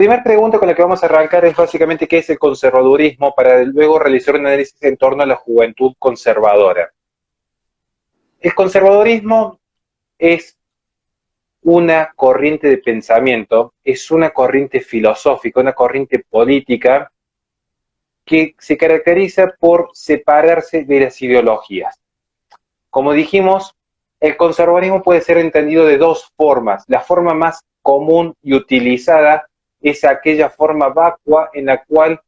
Primera pregunta con la que vamos a arrancar es básicamente qué es el conservadurismo para luego realizar un análisis en torno a la juventud conservadora. El conservadurismo es una corriente de pensamiento, es una corriente filosófica, una corriente política que se caracteriza por separarse de las ideologías. Como dijimos, el conservadurismo puede ser entendido de dos formas. La forma más común y utilizada es aquella forma vacua en la cual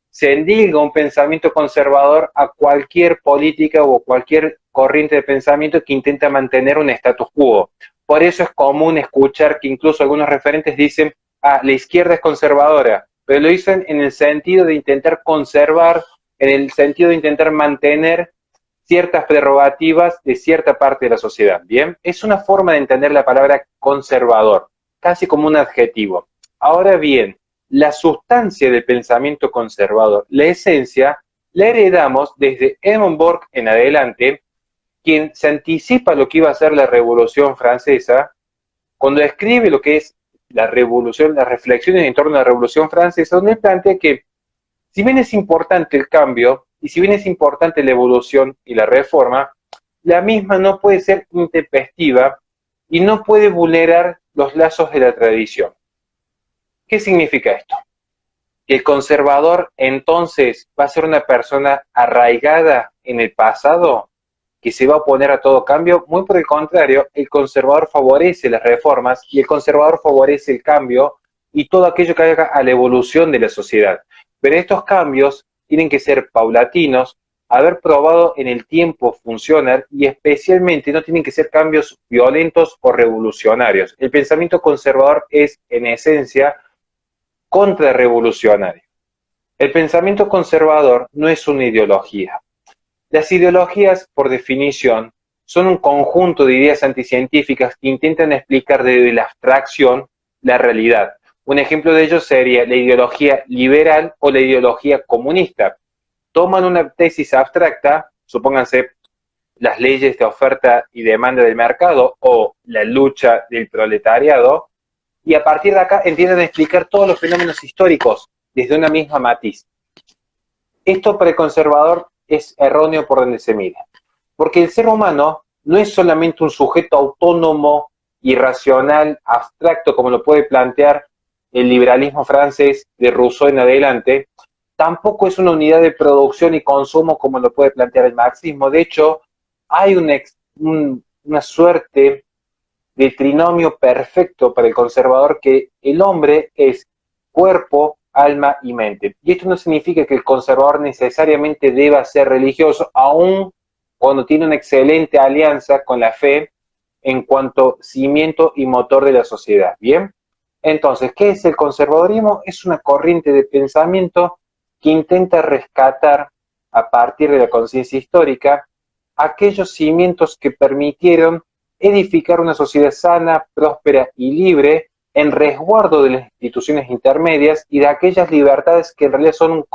se endilga un pensamiento conservador a cualquier política o cualquier corriente de pensamiento que intenta mantener un status quo. Por eso es común escuchar que incluso algunos referentes dicen, la izquierda es conservadora, pero lo dicen en el sentido de intentar conservar, en el sentido de intentar mantener ciertas prerrogativas de cierta parte de la sociedad. Bien, es una forma de entender la palabra conservador, casi como un adjetivo. Ahora bien, la sustancia del pensamiento conservador, la esencia, la heredamos desde Edmund Burke en adelante, quien se anticipa lo que iba a ser la Revolución Francesa, cuando escribe lo que es la revolución, las reflexiones en torno a la Revolución Francesa, donde él plantea que si bien es importante el cambio, y si bien es importante la evolución y la reforma, la misma no puede ser intempestiva y no puede vulnerar los lazos de la tradición. ¿Qué significa esto? Que el conservador entonces va a ser una persona arraigada en el pasado, que se va a oponer a todo cambio. Muy por el contrario, el conservador favorece las reformas y el conservador favorece el cambio y todo aquello que haga a la evolución de la sociedad. Pero estos cambios tienen que ser paulatinos, haber probado en el tiempo funcionar y especialmente no tienen que ser cambios violentos o revolucionarios. El pensamiento conservador es en esencia contrarrevolucionario. El pensamiento conservador no es una ideología. Las ideologías, por definición, son un conjunto de ideas anticientíficas que intentan explicar desde la abstracción la realidad. Un ejemplo de ello sería la ideología liberal o la ideología comunista. Toman una tesis abstracta, supónganse las leyes de oferta y demanda del mercado o la lucha del proletariado, y a partir de acá entienden a explicar todos los fenómenos históricos desde una misma matiz. Esto para el conservador es erróneo por donde se mire, porque el ser humano no es solamente un sujeto autónomo, irracional, abstracto, como lo puede plantear el liberalismo francés de Rousseau en adelante, tampoco es una unidad de producción y consumo como lo puede plantear el marxismo. De hecho, hay una suerte de trinomio perfecto para el conservador, que el hombre es cuerpo, alma y mente. Y esto no significa que el conservador necesariamente deba ser religioso, aun cuando tiene una excelente alianza con la fe en cuanto cimiento y motor de la sociedad. Bien, entonces, ¿qué es el conservadorismo? Es una corriente de pensamiento que intenta rescatar a partir de la conciencia histórica aquellos cimientos que permitieron edificar una sociedad sana, próspera y libre en resguardo de las instituciones intermedias y de aquellas libertades que en realidad son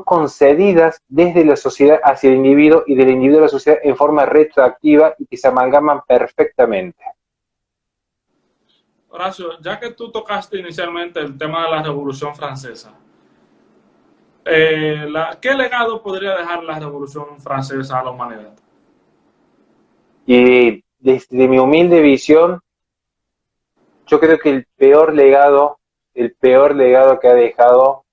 concedidas desde la sociedad hacia el individuo y del individuo a la sociedad en forma retroactiva y que se amalgaman perfectamente. Horacio, ya que tú tocaste inicialmente el tema de la Revolución Francesa, ¿qué legado podría dejar la Revolución Francesa a la humanidad? Y desde mi humilde visión, yo creo que el peor legado que ha dejado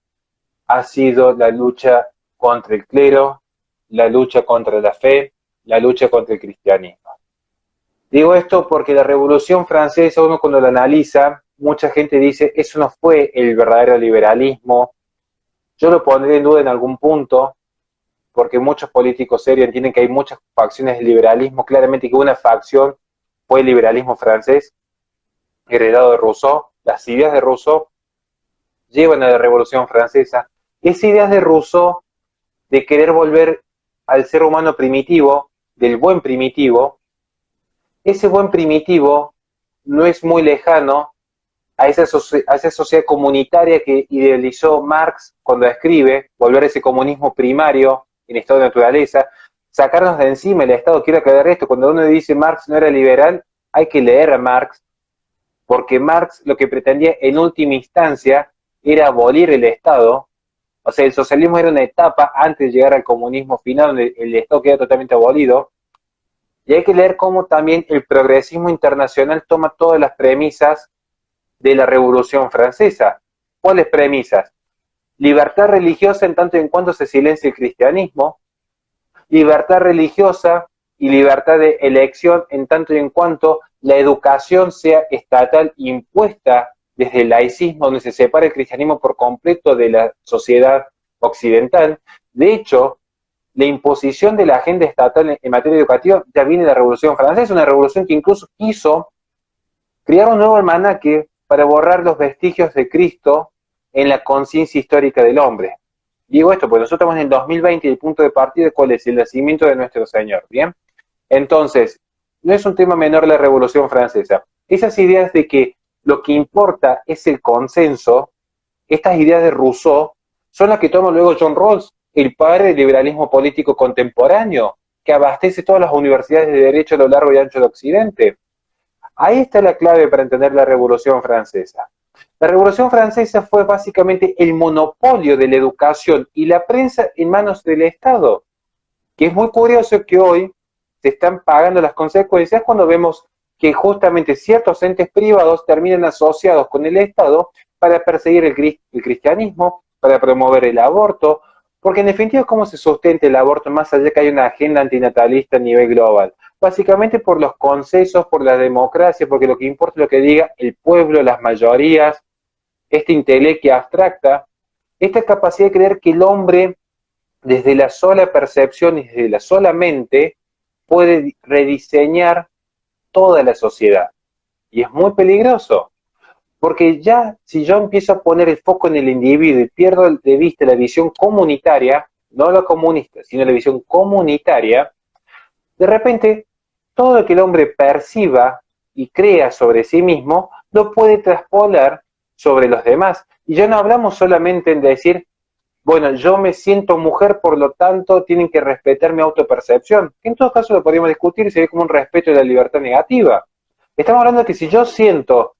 ha sido la lucha contra el clero, la lucha contra la fe, la lucha contra el cristianismo. Digo esto porque la Revolución Francesa, uno cuando la analiza, mucha gente dice, eso no fue el verdadero liberalismo. Yo lo pondré en duda en algún punto, porque muchos políticos serios entienden que hay muchas facciones del liberalismo, claramente que una facción fue el liberalismo francés, heredado de Rousseau. Las ideas de Rousseau llevan a la Revolución Francesa. Esas ideas de Rousseau de querer volver al ser humano primitivo, del buen primitivo, ese buen primitivo no es muy lejano a esa sociedad comunitaria que idealizó Marx cuando escribe, volver a ese comunismo primario en estado de naturaleza, sacarnos de encima el Estado. Quiero aclarar esto, cuando uno dice Marx no era liberal, hay que leer a Marx, porque Marx lo que pretendía en última instancia era abolir el Estado. O sea, el socialismo era una etapa antes de llegar al comunismo final, donde el Estado queda totalmente abolido. Y hay que leer cómo también el progresismo internacional toma todas las premisas de la Revolución Francesa. ¿Cuáles premisas? Libertad religiosa en tanto y en cuanto se silencia el cristianismo, libertad religiosa y libertad de elección en tanto y en cuanto la educación sea estatal impuesta desde el laicismo, donde se separa el cristianismo por completo de la sociedad occidental. De hecho, la imposición de la agenda estatal en materia educativa ya viene de la Revolución Francesa, una revolución que incluso quiso crear un nuevo almanaque para borrar los vestigios de Cristo en la conciencia histórica del hombre. Digo esto porque nosotros estamos en el 2020 y el punto de partida, ¿cuál es? El nacimiento de nuestro Señor, ¿bien? Entonces, no es un tema menor la Revolución Francesa. Esas ideas de que lo que importa es el consenso, estas ideas de Rousseau, son las que toma luego John Rawls, el padre del liberalismo político contemporáneo, que abastece todas las universidades de derecho a lo largo y ancho de Occidente. Ahí está la clave para entender la Revolución Francesa. La Revolución Francesa fue básicamente el monopolio de la educación y la prensa en manos del Estado, que es muy curioso que hoy se están pagando las consecuencias cuando vemos que justamente ciertos entes privados terminan asociados con el Estado para perseguir el cristianismo, para promover el aborto, porque en definitiva, ¿cómo se sustenta el aborto más allá de que hay una agenda antinatalista a nivel global? Básicamente por los consensos, por la democracia, porque lo que importa es lo que diga el pueblo, las mayorías, esta intelequia abstracta, esta capacidad de creer que el hombre, desde la sola percepción y desde la sola mente, puede rediseñar toda la sociedad. Y es muy peligroso, porque ya si yo empiezo a poner el foco en el individuo y pierdo de vista la visión comunitaria, no la comunista, sino la visión comunitaria, de repente todo lo que el hombre perciba y crea sobre sí mismo, lo puede traspolar sobre los demás. Y ya no hablamos solamente en decir, bueno, yo me siento mujer, por lo tanto tienen que respetar mi autopercepción, que en todo caso lo podríamos discutir y sería como un respeto de la libertad negativa. Estamos hablando de que si yo siento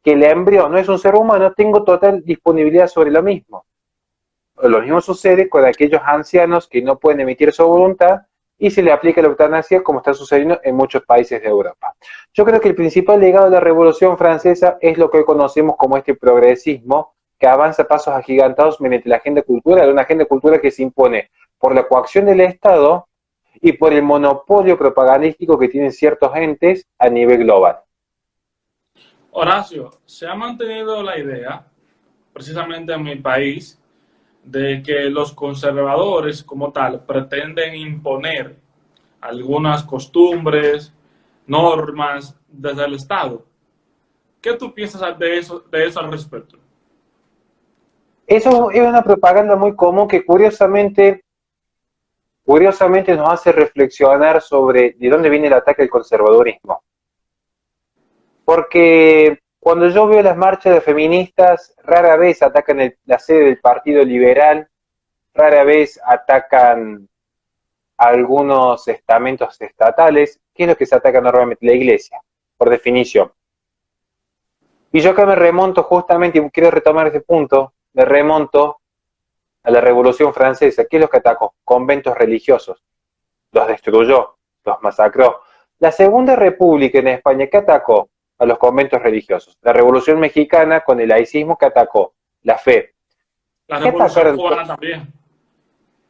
que el embrión no es un ser humano, tengo total disponibilidad sobre lo mismo. Lo mismo sucede con aquellos ancianos que no pueden emitir su voluntad y se le aplica la eutanasia, como está sucediendo en muchos países de Europa. Yo creo que el principal legado de la Revolución Francesa es lo que hoy conocemos como este progresismo, que avanza a pasos agigantados mediante la agenda cultural, una agenda cultural que se impone por la coacción del Estado y por el monopolio propagandístico que tienen ciertos entes a nivel global. Horacio, se ha mantenido la idea, precisamente en mi país, de que los conservadores como tal pretenden imponer algunas costumbres, normas desde el Estado. ¿Qué tú piensas de eso al respecto? Eso es una propaganda muy común que curiosamente nos hace reflexionar sobre de dónde viene el ataque al conservadurismo. Porque cuando yo veo las marchas de feministas, rara vez atacan la sede del Partido Liberal, rara vez atacan algunos estamentos estatales. ¿Qué es lo que se ataca normalmente? La iglesia, por definición. Y yo acá me remonto justamente, y quiero retomar ese punto, me remonto a la Revolución Francesa. ¿Qué es lo que atacó? Conventos religiosos. Los destruyó, los masacró. La Segunda República en España, ¿qué atacó? A los conventos religiosos. La Revolución Mexicana con el laicismo, ¿qué atacó? La fe. La ¿Qué Revolución atacaron? Cubana también.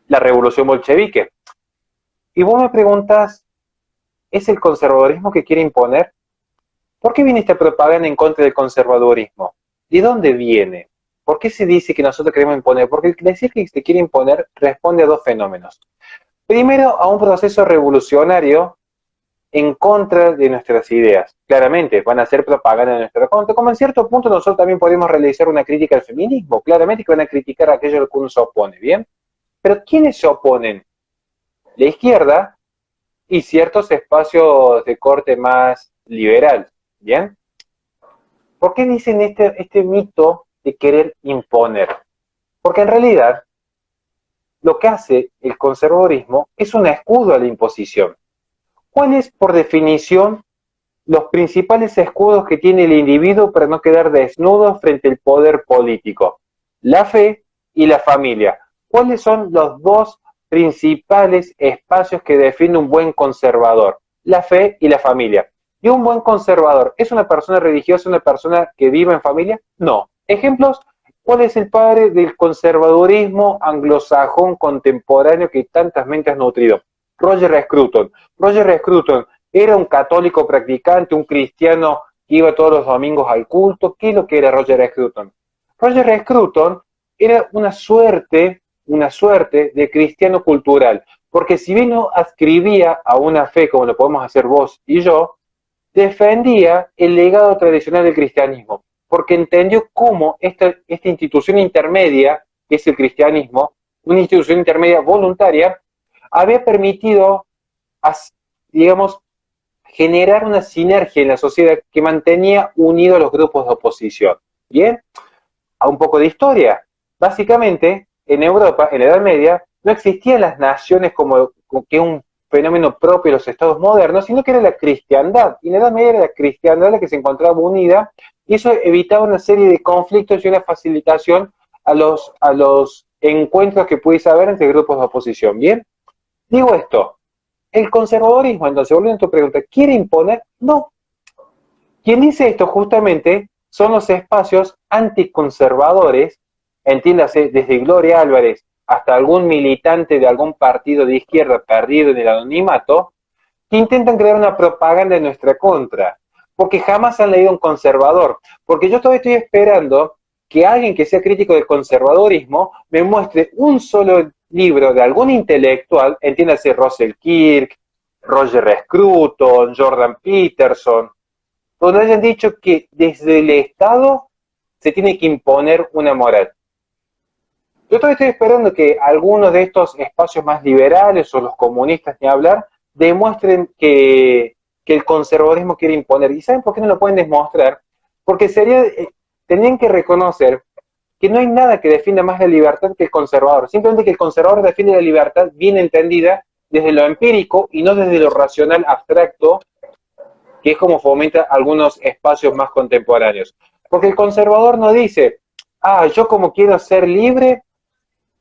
La Revolución Bolchevique. Y vos me preguntás, ¿es el conservadurismo que quiere imponer? ¿Por qué viene esta propaganda en contra del conservadurismo? ¿De dónde viene? ¿Por qué se dice que nosotros queremos imponer? Porque decir que se quiere imponer responde a dos fenómenos. Primero, a un proceso revolucionario en contra de nuestras ideas. Claramente, van a hacer propaganda de nuestra contra, como en cierto punto nosotros también podemos realizar una crítica al feminismo. Claramente que van a criticar a aquello a lo que uno se opone, ¿bien? Pero ¿quiénes se oponen? La izquierda y ciertos espacios de corte más liberal, ¿bien? ¿Por qué dicen este mito de querer imponer? Porque en realidad lo que hace el conservadurismo es un escudo a la imposición. ¿Cuál es, por definición, los principales escudos que tiene el individuo para no quedar desnudo frente al poder político: la fe y la familia. ¿Cuáles son los dos principales espacios que define un buen conservador? La fe y la familia. ¿Y un buen conservador es una persona religiosa, una persona que vive en familia? No. Ejemplos: ¿cuál es el padre del conservadurismo anglosajón contemporáneo que tantas mentes ha nutrido? Roger Scruton. Roger Scruton era un católico practicante, un cristiano que iba todos los domingos al culto. ¿Qué es lo que era Roger Scruton? Roger Scruton era una suerte de cristiano cultural, porque si bien no adscribía a una fe como lo podemos hacer vos y yo, defendía el legado tradicional del cristianismo, porque entendió cómo esta institución intermedia, que es el cristianismo, una institución intermedia voluntaria, había permitido, digamos, generar una sinergia en la sociedad que mantenía unidos a los grupos de oposición. Bien, a un poco de historia. Básicamente, en Europa, en la Edad Media, no existían las naciones como que es un fenómeno propio de los estados modernos, sino que era la cristiandad. Y en la Edad Media era la cristiandad la que se encontraba unida, y eso evitaba una serie de conflictos y una facilitación a los encuentros que pudiese haber entre grupos de oposición. Bien, digo esto, el conservadorismo, entonces, volviendo a tu pregunta, ¿quiere imponer? No. Quien dice esto justamente son los espacios anticonservadores, entiéndase, desde Gloria Álvarez hasta algún militante de algún partido de izquierda perdido en el anonimato, que intentan crear una propaganda en nuestra contra, porque jamás han leído un conservador. Porque yo todavía estoy esperando que alguien que sea crítico del conservadorismo me muestre un solo libro de algún intelectual, entiéndase Russell Kirk, Roger Scruton, Jordan Peterson, donde hayan dicho que desde el Estado se tiene que imponer una moral. Yo todavía estoy esperando que algunos de estos espacios más liberales o los comunistas, ni hablar, demuestren que el conservadurismo quiere imponer. ¿Y saben por qué no lo pueden demostrar? Porque tendrían que reconocer que no hay nada que defienda más la libertad que el conservador. Simplemente que el conservador defiende la libertad bien entendida desde lo empírico y no desde lo racional abstracto, que es como fomenta algunos espacios más contemporáneos. Porque el conservador no dice, yo como quiero ser libre,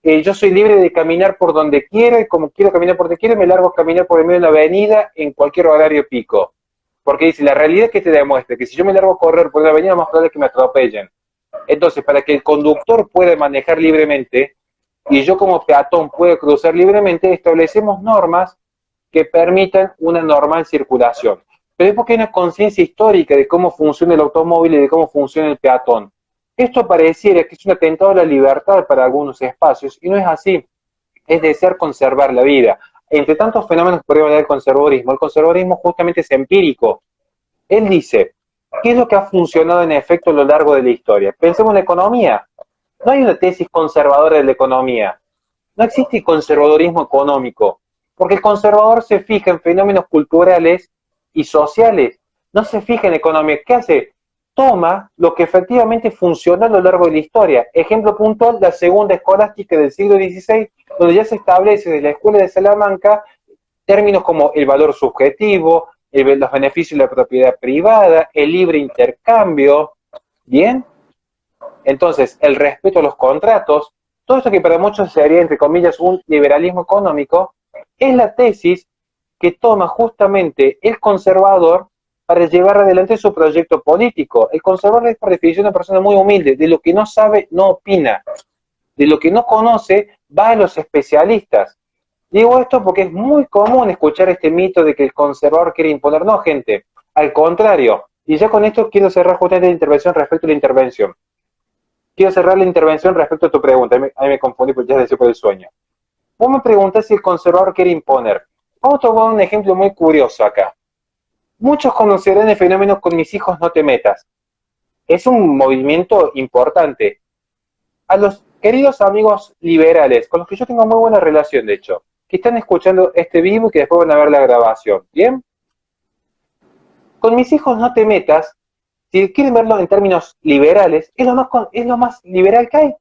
yo soy libre de caminar por donde quiera, y como quiero caminar por donde quiera, me largo a caminar por el medio de la avenida en cualquier horario pico. Porque dice, la realidad es que te demuestra que si yo me largo a correr por una avenida, más probable es que me atropellen. Entonces, para que el conductor pueda manejar libremente, y yo como peatón pueda cruzar libremente, establecemos normas que permitan una normal circulación. Pero es porque hay una conciencia histórica de cómo funciona el automóvil y de cómo funciona el peatón. Esto pareciera que es un atentado a la libertad para algunos espacios, y no es así. Es desear conservar la vida. Entre tantos fenómenos que podría hablar del conservadurismo, el conservadurismo justamente es empírico. Él dice, ¿qué es lo que ha funcionado en efecto a lo largo de la historia? Pensemos en la economía. No hay una tesis conservadora de la economía. No existe conservadurismo económico, porque el conservador se fija en fenómenos culturales y sociales, no se fija en economía. ¿Qué hace? Toma lo que efectivamente funciona a lo largo de la historia. Ejemplo puntual, la segunda escolástica del siglo XVI, donde ya se establece desde la Escuela de Salamanca términos como el valor subjetivo, los beneficios de la propiedad privada, el libre intercambio, ¿bien? Entonces, el respeto a los contratos, todo esto que para muchos sería, entre comillas, un liberalismo económico, es la tesis que toma justamente el conservador para llevar adelante su proyecto político. El conservador es, por definición, una persona muy humilde. De lo que no sabe, no opina. De lo que no conoce, va a los especialistas. Digo esto porque es muy común escuchar este mito de que el conservador quiere imponer. No, gente, al contrario. Y ya con esto quiero cerrar justamente la intervención respecto a la intervención. Quiero cerrar la intervención respecto a tu pregunta. Ahí me confundí porque ya decía por el sueño. Vos me preguntás si el conservador quiere imponer. Vamos a tomar un ejemplo muy curioso acá. Muchos conocerán el fenómeno "con mis hijos no te metas". Es un movimiento importante. A los queridos amigos liberales, con los que yo tengo muy buena relación, de hecho, que están escuchando este vivo y que después van a ver la grabación, ¿bien? Con mis hijos no te metas, si quieren verlo en términos liberales, es lo más liberal que hay.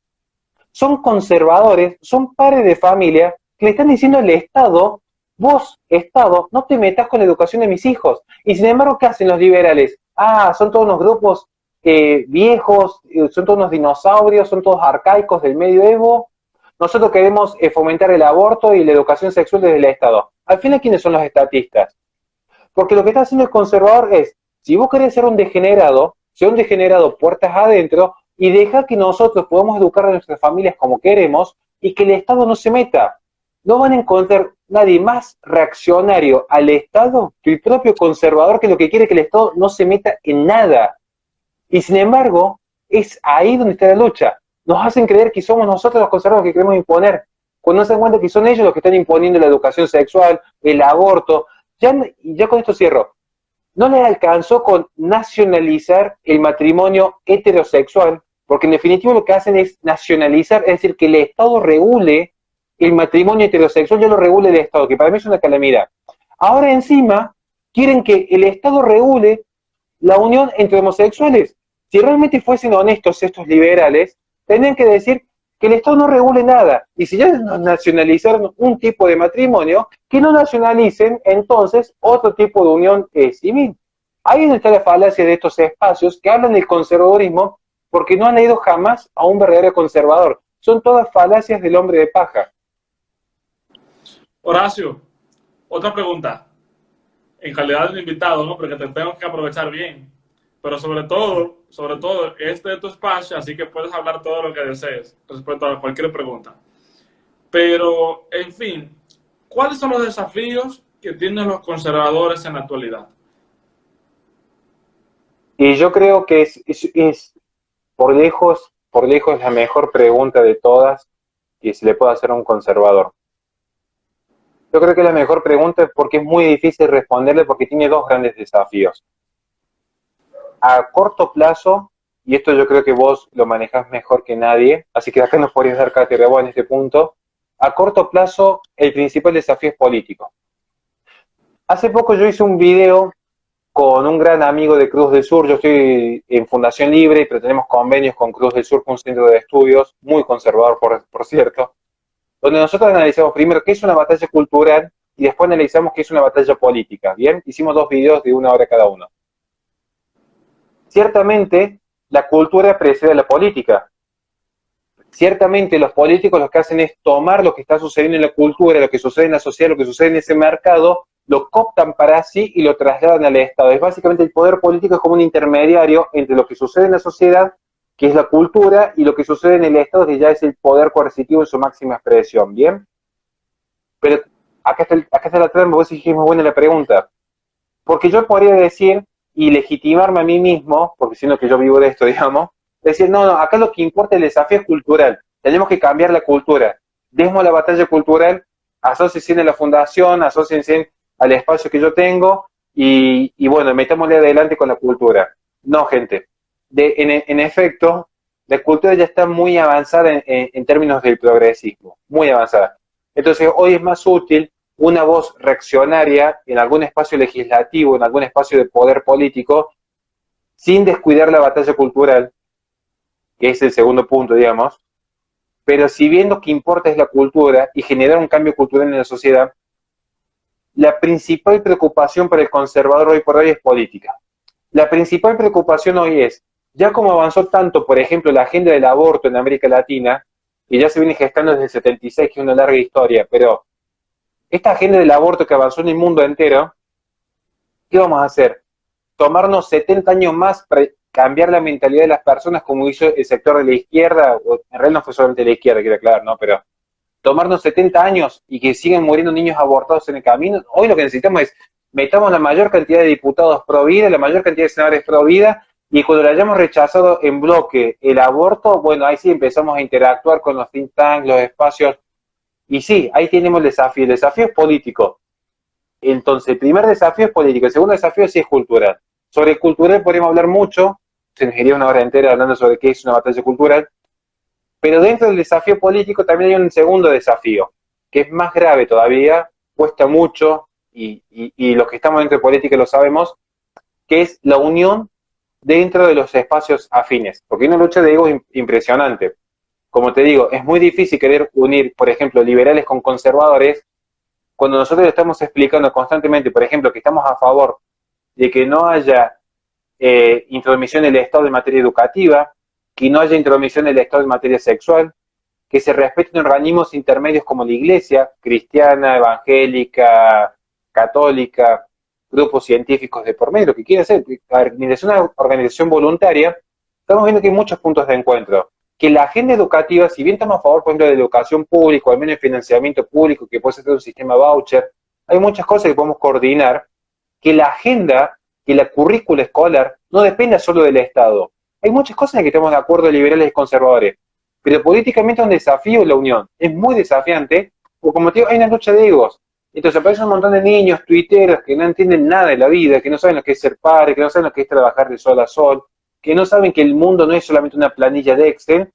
Son conservadores, son padres de familia que le están diciendo al Estado vos, Estado, no te metas con la educación de mis hijos. Y sin embargo, ¿qué hacen los liberales? Ah, son todos unos grupos viejos, son todos unos dinosaurios, son todos arcaicos del medioevo. Nosotros queremos fomentar el aborto y la educación sexual desde el Estado. Al final, ¿quiénes son los estatistas? Porque lo que está haciendo el conservador es, si vos querés ser un degenerado, sea un degenerado puertas adentro y deja que nosotros podamos educar a nuestras familias como queremos y que el Estado no se meta. No van a encontrar nadie más reaccionario al Estado que el propio conservador, que lo que quiere es que el Estado no se meta en nada. Y sin embargo, es ahí donde está la lucha. Nos hacen creer que somos nosotros los conservadores que queremos imponer, cuando no se dan cuenta que son ellos los que están imponiendo la educación sexual, el aborto. Ya con esto cierro. No les alcanzó con nacionalizar el matrimonio heterosexual, porque en definitiva lo que hacen es nacionalizar, es decir, que el Estado regule el matrimonio heterosexual, ya lo regule el Estado, que para mí es una calamidad. Ahora encima quieren que el Estado regule la unión entre homosexuales. Si realmente fuesen honestos estos liberales, tendrían que decir que el Estado no regule nada. Y si ya nacionalizaron un tipo de matrimonio, que no nacionalicen entonces otro tipo de unión civil. Ahí es donde está la falacia de estos espacios que hablan del conservadurismo porque no han leído jamás a un verdadero conservador. Son todas falacias del hombre de paja. Horacio, otra pregunta. En calidad de invitado, ¿no? Porque te tengo que aprovechar bien. Pero sobre todo, este es tu espacio, así que puedes hablar todo lo que desees respecto a cualquier pregunta. Pero, en fin, ¿cuáles son los desafíos que tienen los conservadores en la actualidad? Y yo creo que es por lejos la mejor pregunta de todas que se le puede hacer a un conservador. Yo creo que es la mejor pregunta porque es muy difícil responderle porque tiene dos grandes desafíos. A corto plazo, y esto yo creo que vos lo manejás mejor que nadie, así que acá nos podrías dar cátedra vos en este punto, a corto plazo el principal desafío es político. Hace poco yo hice un video con un gran amigo de Cruz del Sur, yo estoy en Fundación Libre, pero tenemos convenios con Cruz del Sur, un centro de estudios, muy conservador por cierto, donde nosotros analizamos primero qué es una batalla cultural y después analizamos qué es una batalla política, ¿bien? Hicimos 2 videos de 1 hora cada uno. Ciertamente, la cultura precede a la política. Ciertamente, los políticos lo que hacen es tomar lo que está sucediendo en la cultura, lo que sucede en la sociedad, lo que sucede en ese mercado, lo cooptan para sí y lo trasladan al Estado. Es básicamente el poder político es como un intermediario entre lo que sucede en la sociedad, que es la cultura, y lo que sucede en el Estado, que ya es el poder coercitivo en su máxima expresión, ¿bien? Pero acá está la trampa, vos dijiste muy buena la pregunta. Porque yo podría decir, y legitimarme a mí mismo, porque siendo que yo vivo de esto, digamos, decir, no, acá lo que importa es el desafío cultural, tenemos que cambiar la cultura, demos la batalla cultural, asóciense a la fundación, asóciense al espacio que yo tengo, y bueno, metámosle adelante con la cultura. No, gente, en efecto, la cultura ya está muy avanzada en términos del progresismo, muy avanzada. Entonces, hoy es más útil una voz reaccionaria en algún espacio legislativo, en algún espacio de poder político, sin descuidar la batalla cultural, que es el segundo punto, digamos, pero si bien lo que importa es la cultura y generar un cambio cultural en la sociedad, la principal preocupación para el conservador hoy por hoy es política. La principal preocupación hoy es, ya como avanzó tanto, por ejemplo, la agenda del aborto en América Latina, y ya se viene gestando desde el 76, que es una larga historia, pero esta agenda del aborto que avanzó en el mundo entero, ¿qué vamos a hacer? Tomarnos 70 años más para cambiar la mentalidad de las personas como hizo el sector de la izquierda, o en realidad no fue solamente la izquierda, quiero aclarar, ¿no? Pero tomarnos 70 años y que siguen muriendo niños abortados en el camino, hoy lo que necesitamos es metamos la mayor cantidad de diputados pro vida, la mayor cantidad de senadores pro vida, y cuando lo hayamos rechazado en bloque el aborto, bueno, ahí sí empezamos a interactuar con los think tanks, los espacios, y sí, ahí tenemos el desafío es político. Entonces, el primer desafío es político, el segundo desafío sí es cultural. Sobre cultural podríamos hablar mucho, se nos iría 1 hora entera hablando sobre qué es una batalla cultural, pero dentro del desafío político también hay un segundo desafío, que es más grave todavía, cuesta mucho, y los que estamos dentro de política lo sabemos, que es la unión dentro de los espacios afines, porque hay una lucha de egos impresionante. Como te digo, es muy difícil querer unir, por ejemplo, liberales con conservadores, cuando nosotros le estamos explicando constantemente, por ejemplo, que estamos a favor de que no haya intromisión del Estado en materia educativa, que no haya intromisión del Estado en materia sexual, que se respeten organismos intermedios como la Iglesia, cristiana, evangélica, católica, grupos científicos de por medio, lo que quiera hacer, es una organización voluntaria, estamos viendo que hay muchos puntos de encuentro. Que la agenda educativa, si bien estamos a favor, por ejemplo, de la educación pública, o al menos el financiamiento público, que puede ser un sistema voucher, hay muchas cosas que podemos coordinar, que la agenda, que la currícula escolar, no dependa solo del Estado. Hay muchas cosas en las que estamos de acuerdo liberales y conservadores, pero políticamente es un desafío la unión. Es muy desafiante, porque como te digo, hay una lucha de egos. Entonces aparecen un montón de niños, tuiteros, que no entienden nada de la vida, que no saben lo que es ser padre, que no saben lo que es trabajar de sol a sol, que no saben que el mundo no es solamente una planilla de Excel,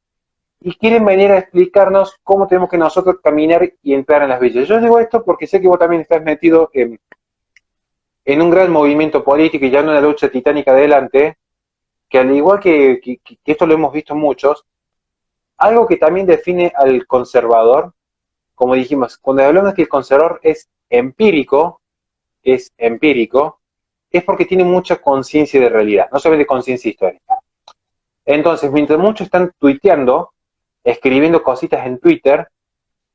y quieren venir a explicarnos cómo tenemos que nosotros caminar y entrar en las villas. Yo digo esto porque sé que vos también estás metido en un gran movimiento político y ya en una lucha titánica adelante, que al igual que esto lo hemos visto muchos, algo que también define al conservador, como dijimos, cuando hablamos de que el conservador es empírico, es porque tiene mucha conciencia de realidad, no solamente conciencia histórica. Entonces, mientras muchos están tuiteando, escribiendo cositas en Twitter,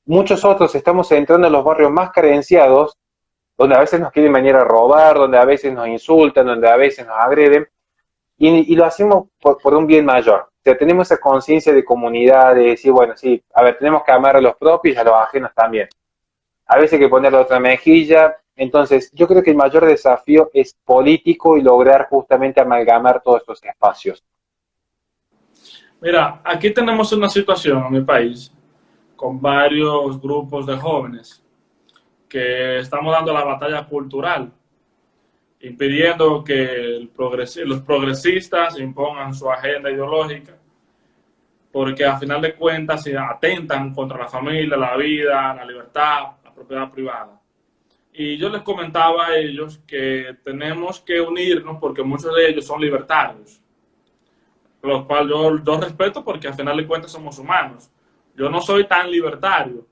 muchos otros estamos entrando en los barrios más carenciados, donde a veces nos quieren venir a robar, donde a veces nos insultan, donde a veces nos agreden, y lo hacemos por un bien mayor. O sea, tenemos esa conciencia de comunidad, de decir, bueno, sí, a ver, tenemos que amar a los propios y a los ajenos también. A veces hay que ponerle otra mejilla. Entonces, yo creo que el mayor desafío es político y lograr justamente amalgamar todos estos espacios. Mira, aquí tenemos una situación en mi país con varios grupos de jóvenes que estamos dando la batalla cultural, impidiendo que los progresistas impongan su agenda ideológica, porque a final de cuentas se atentan contra la familia, la vida, la libertad, la propiedad privada. Y yo les comentaba a ellos que tenemos que unirnos porque muchos de ellos son libertarios, los cuales yo respeto porque a final de cuentas somos humanos. Yo no soy tan libertario.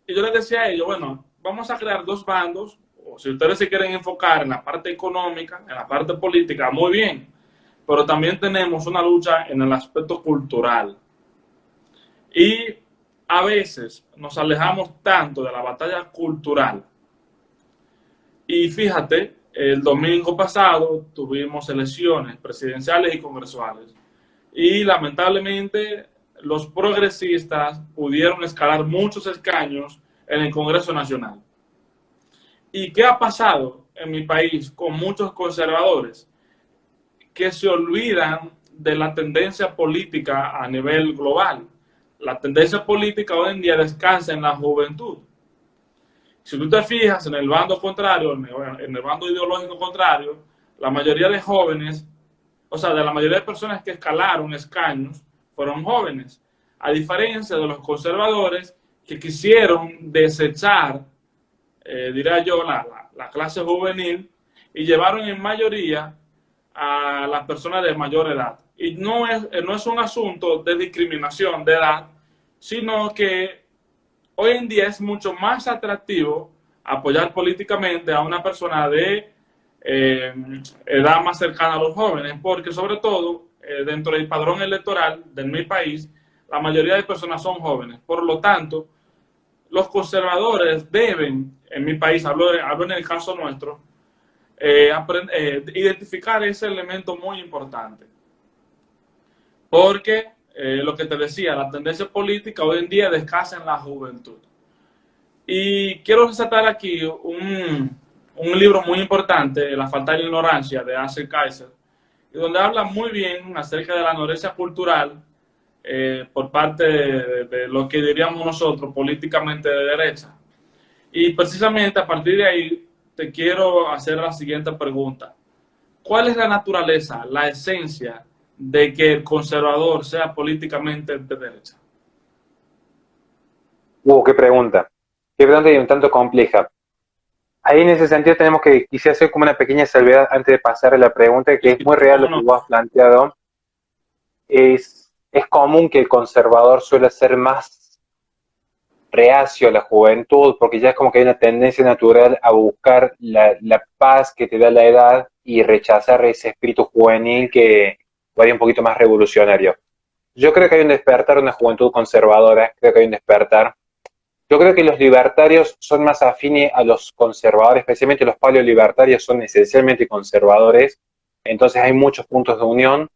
Y yo les decía a ellos, bueno, vamos a crear dos bandos, o si ustedes se quieren enfocar en la parte económica, en la parte política, muy bien, pero también tenemos una lucha en el aspecto cultural. Y a veces nos alejamos tanto de la batalla cultural. Y fíjate, el domingo pasado tuvimos elecciones presidenciales y congresuales. Y lamentablemente los progresistas pudieron escalar muchos escaños en el Congreso Nacional. ¿Y qué ha pasado en mi país con muchos conservadores que se olvidan de la tendencia política a nivel global? La tendencia política hoy en día descansa en la juventud. Si tú te fijas en el bando contrario, en el bando ideológico contrario, la mayoría de jóvenes, o sea, de la mayoría de personas que escalaron escaños, fueron jóvenes, a diferencia de los conservadores que quisieron desechar, diría yo, la clase juvenil y llevaron en mayoría a las personas de mayor edad. Y no es un asunto de discriminación de edad, sino que hoy en día es mucho más atractivo apoyar políticamente a una persona de edad más cercana a los jóvenes, porque sobre todo dentro del padrón electoral de mi país, la mayoría de personas son jóvenes. Por lo tanto, los conservadores deben, en mi país, hablo en el caso nuestro, identificar ese elemento muy importante. Porque lo que te decía, la tendencia política hoy en día descansa en la juventud. Y quiero resaltar aquí un libro muy importante, La fatal ignorancia, de Axel Kaiser, donde habla muy bien acerca de la anorexia cultural por parte de lo que diríamos nosotros políticamente de derecha. Y precisamente a partir de ahí te quiero hacer la siguiente pregunta. ¿Cuál es la naturaleza, la esencia de que el conservador sea políticamente de derecha? Qué pregunta. Qué pregunta y un tanto compleja. Ahí en ese sentido tenemos que quizás hacer como una pequeña salvedad antes de pasar a la pregunta, que es muy real lo que vos has planteado. Es común que el conservador suele ser más reacio a la juventud, porque ya es como que hay una tendencia natural a buscar la paz que te da la edad y rechazar ese espíritu juvenil que vaya un poquito más revolucionario. Yo creo que hay un despertar de una juventud conservadora, creo que hay un despertar. Yo creo que los libertarios son más afines a los conservadores, especialmente los paleolibertarios son esencialmente conservadores, entonces hay muchos puntos de unión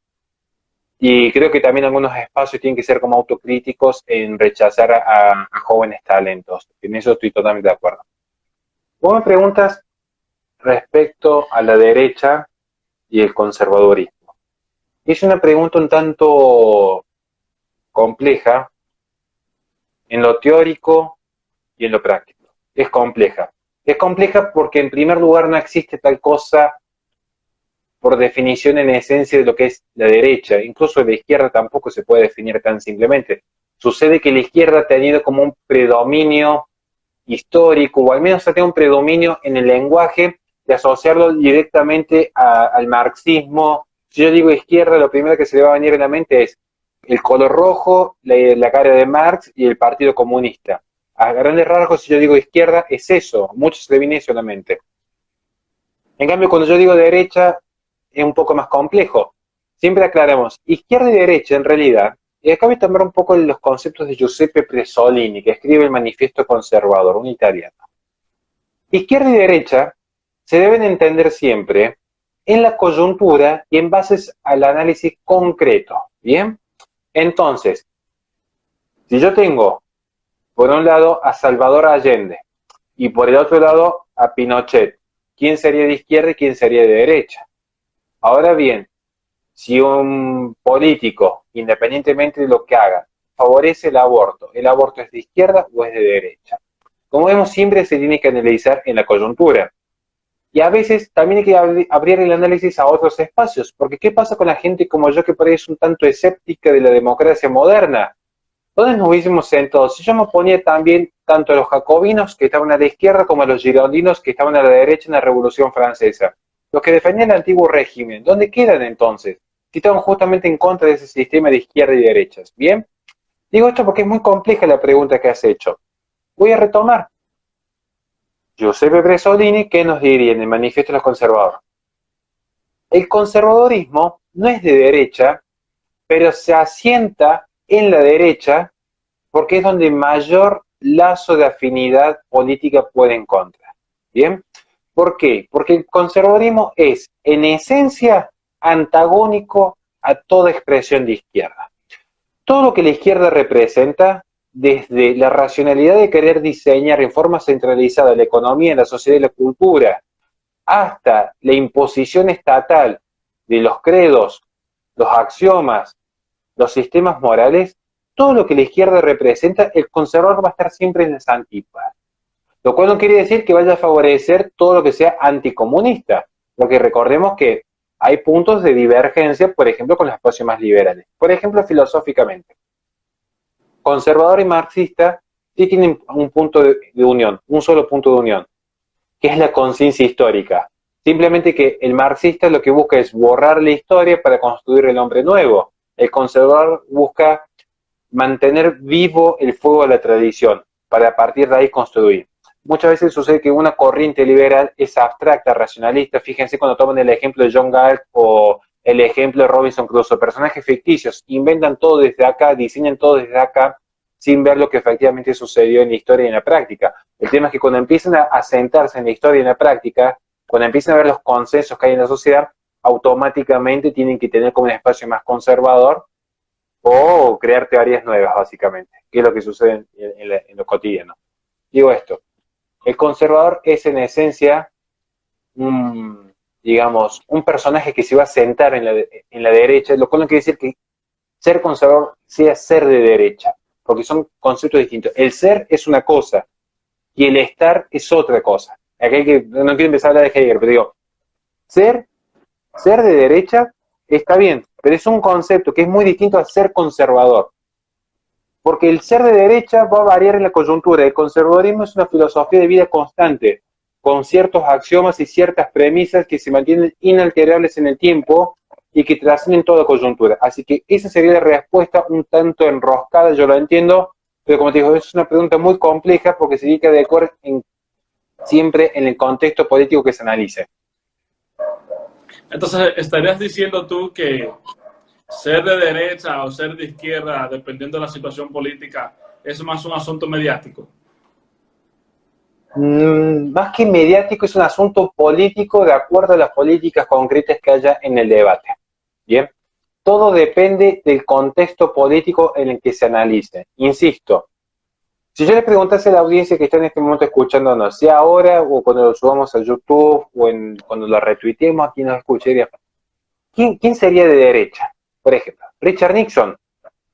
y creo que también algunos espacios tienen que ser como autocríticos en rechazar a jóvenes talentos. En eso estoy totalmente de acuerdo. Vos me preguntas respecto a la derecha y el conservadurismo. Es una pregunta un tanto compleja en lo teórico y en lo práctico. Es compleja. Es compleja porque en primer lugar no existe tal cosa por definición en esencia de lo que es la derecha. Incluso la izquierda tampoco se puede definir tan simplemente. Sucede que la izquierda ha tenido como un predominio histórico, o al menos ha tenido un predominio en el lenguaje de asociarlo directamente al marxismo. Si yo digo izquierda, lo primero que se le va a venir en la mente es el color rojo, la cara de Marx y el Partido Comunista. A grandes rasgos, si yo digo izquierda, es eso. Muchos se le viene eso a la mente. En cambio, cuando yo digo derecha, es un poco más complejo. Siempre aclaramos, izquierda y derecha en realidad, y acá voy a tomar un poco los conceptos de Giuseppe Presolini, que escribe el Manifiesto Conservador, un italiano. Izquierda y derecha se deben entender siempre en la coyuntura y en bases al análisis concreto, ¿bien? Entonces, si yo tengo por un lado a Salvador Allende y por el otro lado a Pinochet, ¿quién sería de izquierda y quién sería de derecha? Ahora bien, si un político, independientemente de lo que haga, favorece el aborto es de izquierda o es de derecha. Como vemos, siempre se tiene que analizar en la coyuntura. Y a veces también hay que abrir el análisis a otros espacios, porque ¿qué pasa con la gente como yo que por ahí es un tanto escéptica de la democracia moderna? ¿Dónde nos hubiésemos sentado? Si yo me oponía también tanto a los jacobinos que estaban a la izquierda como a los girondinos que estaban a la derecha en la Revolución Francesa. Los que defendían el antiguo régimen, ¿dónde quedan entonces? Si estaban justamente en contra de ese sistema de izquierda y derechas. ¿Bien? Digo esto porque es muy compleja la pregunta que has hecho. Voy a retomar. Giuseppe Bresolini, ¿qué nos diría en el Manifiesto de los Conservadores? El conservadorismo no es de derecha, pero se asienta en la derecha porque es donde mayor lazo de afinidad política puede encontrar. ¿Bien? ¿Por qué? Porque el conservadorismo es, en esencia, antagónico a toda expresión de izquierda. Todo lo que la izquierda representa, desde la racionalidad de querer diseñar en forma centralizada la economía, la sociedad y la cultura, hasta la imposición estatal de los credos, los axiomas, los sistemas morales, todo lo que la izquierda representa, el conservador va a estar siempre en las antípodas. Lo cual no quiere decir que vaya a favorecer todo lo que sea anticomunista, porque recordemos que hay puntos de divergencia, por ejemplo, con los espacios más liberales. Por ejemplo, filosóficamente. Conservador y marxista sí tienen un punto de unión, un solo punto de unión, que es la conciencia histórica. Simplemente que el marxista lo que busca es borrar la historia para construir el hombre nuevo. El conservador busca mantener vivo el fuego de la tradición, para a partir de ahí construir. Muchas veces sucede que una corriente liberal es abstracta, racionalista. Fíjense cuando toman el ejemplo de John Galt o el ejemplo de Robinson Crusoe, personajes ficticios, inventan todo desde acá, diseñan todo desde acá, sin ver lo que efectivamente sucedió en la historia y en la práctica. El tema es que cuando empiezan a sentarse en la historia y en la práctica, cuando empiezan a ver los consensos que hay en la sociedad, automáticamente tienen que tener como un espacio más conservador o crear teorías nuevas, básicamente, que es lo que sucede en lo cotidiano. Digo esto, el conservador es en esencia digamos, un personaje que se va a sentar en la derecha, lo cual no quiere decir que ser conservador sea ser de derecha, porque son conceptos distintos. El ser es una cosa y el estar es otra cosa. Aquí no quiero empezar a hablar de Hegel, pero digo, ser de derecha está bien, pero es un concepto que es muy distinto a ser conservador. Porque el ser de derecha va a variar en la coyuntura. El conservadorismo es una filosofía de vida constante, con ciertos axiomas y ciertas premisas que se mantienen inalterables en el tiempo y que trascienden toda coyuntura. Así que esa sería la respuesta un tanto enroscada, yo lo entiendo, Pero como te digo, es una pregunta muy compleja porque se tiene que adecuar siempre en el contexto político que se analice. Entonces, ¿estarías diciendo tú que ser de derecha o ser de izquierda, dependiendo de la situación política, es más un asunto mediático? Más que mediático, es un asunto político de acuerdo a las políticas concretas que haya en el debate. Bien, todo depende del contexto político en el que se analice. Insisto, si yo le preguntase a la audiencia que está en este momento escuchándonos, si ahora o cuando lo subamos a YouTube o cuando lo retuiteemos, aquí nos escucharía, ¿quién sería de derecha? Por ejemplo, Richard Nixon,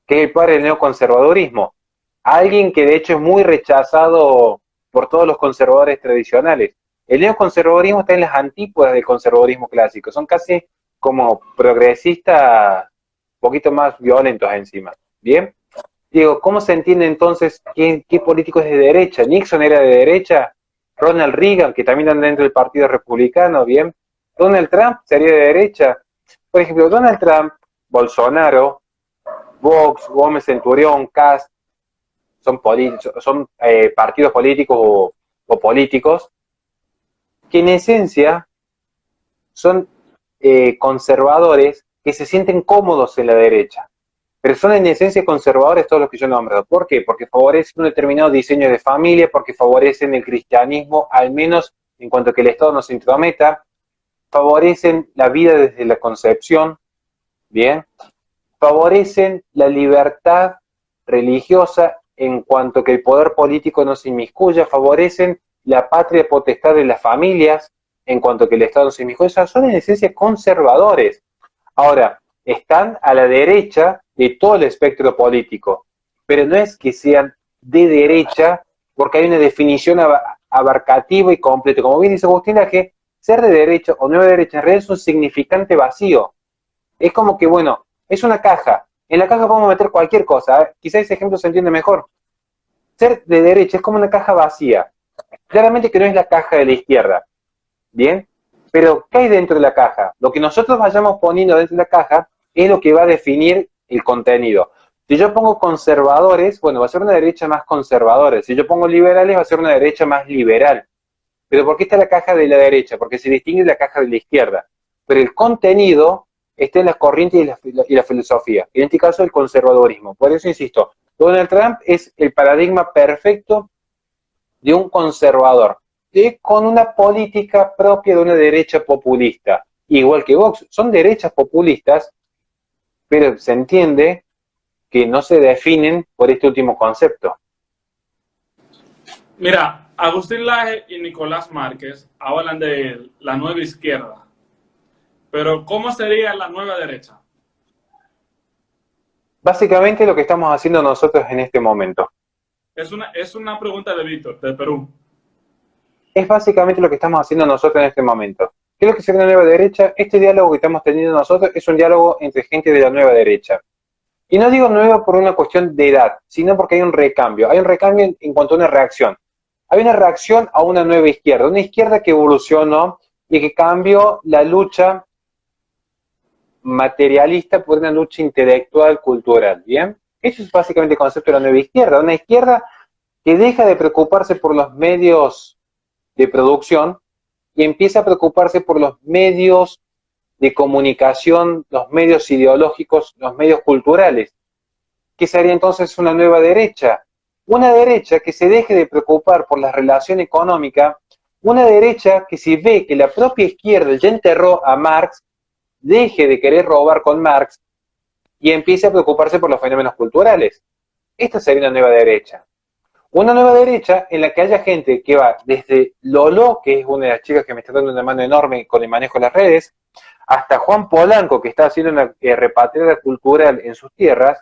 que es el padre del neoconservadurismo. Alguien que de hecho es muy rechazado por todos los conservadores tradicionales. El neoconservadurismo está en las antípodas del conservadurismo clásico. Son casi como progresistas, un poquito más violentos encima. ¿Bien? Digo, ¿cómo se entiende entonces qué político es de derecha? Nixon era de derecha, Ronald Reagan, que también anda dentro del Partido Republicano, ¿bien? Donald Trump sería de derecha. Por ejemplo, Donald Trump, Bolsonaro, Vox, Gómez Centurión, Kast, son partidos políticos o políticos que en esencia son conservadores que se sienten cómodos en la derecha, pero son en esencia conservadores todos los que yo he nombrado. ¿Por qué? Porque favorecen un determinado diseño de familia, porque favorecen el cristianismo, al menos en cuanto a que el Estado no se intrometa, favorecen la vida desde la concepción, ¿bien? Favorecen la libertad religiosa en cuanto que el poder político no se inmiscuya, favorecen la patria potestad de las familias en cuanto que el Estado no se inmiscuya, son en esencia conservadores. Ahora, están a la derecha de todo el espectro político, pero no es que sean de derecha porque hay una definición abarcativa y completa. Como bien dice Agustín Laje, ser de derecha o no de derecha en realidad es un significante vacío. Es como que, bueno, es una caja. En la caja podemos meter cualquier cosa. Quizá ese ejemplo se entiende mejor. Ser de derecha es como una caja vacía. Claramente que no es la caja de la izquierda. ¿Bien? Pero, ¿qué hay dentro de la caja? Lo que nosotros vayamos poniendo dentro de la caja es lo que va a definir el contenido. Si yo pongo conservadores, bueno, va a ser una derecha más conservadora. Si yo pongo liberales, va a ser una derecha más liberal. Pero ¿por qué está la caja de la derecha? Porque se distingue de la caja de la izquierda. Pero el contenido está en las corrientes y la filosofía. En este caso, el conservadorismo. Por eso insisto, Donald Trump es el paradigma perfecto de un conservador, con una política propia de una derecha populista. Igual que Vox, son derechas populistas, pero se entiende que no se definen por este último concepto. Mira, Agustín Laje y Nicolás Márquez hablan de la nueva izquierda, pero ¿cómo sería la nueva derecha? Básicamente lo que estamos haciendo nosotros en este momento. Es una pregunta de Víctor, de Perú. Es básicamente lo que estamos haciendo nosotros en este momento. ¿Qué es lo que sería la nueva derecha? Este diálogo que estamos teniendo nosotros es un diálogo entre gente de la nueva derecha. Y no digo nueva por una cuestión de edad, sino porque hay un recambio. Hay un recambio en cuanto a una reacción. Hay una reacción a una nueva izquierda, una izquierda que evolucionó y que cambió la lucha materialista por una lucha intelectual, cultural, ¿bien? Eso es básicamente el concepto de la nueva izquierda, una izquierda que deja de preocuparse por los medios de producción y empieza a preocuparse por los medios de comunicación, los medios ideológicos, los medios culturales. ¿Qué sería entonces una nueva derecha? Una derecha que se deje de preocupar por la relación económica, una derecha que si ve que la propia izquierda ya enterró a Marx, deje de querer robar con Marx y empiece a preocuparse por los fenómenos culturales. Esta sería una nueva derecha. Una nueva derecha en la que haya gente que va desde Lolo, que es una de las chicas que me está dando una mano enorme con el manejo de las redes, hasta Juan Polanco, que está haciendo una repatriada cultural en sus tierras.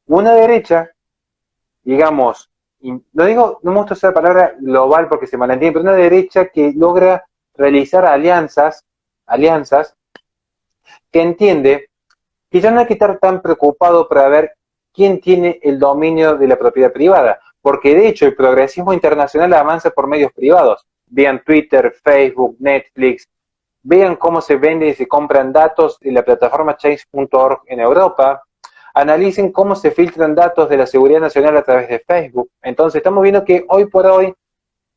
Una derecha, digamos, no me gusta usar la palabra global porque se malentiende, pero una derecha que logra realizar alianzas que entiende que ya no hay que estar tan preocupado para ver quién tiene el dominio de la propiedad privada, porque de hecho el progresismo internacional avanza por medios privados. Vean Twitter, Facebook, Netflix, vean cómo se venden y se compran datos en la plataforma change.org en Europa. Analicen cómo se filtran datos de la seguridad nacional a través de Facebook. Entonces estamos viendo que hoy por hoy,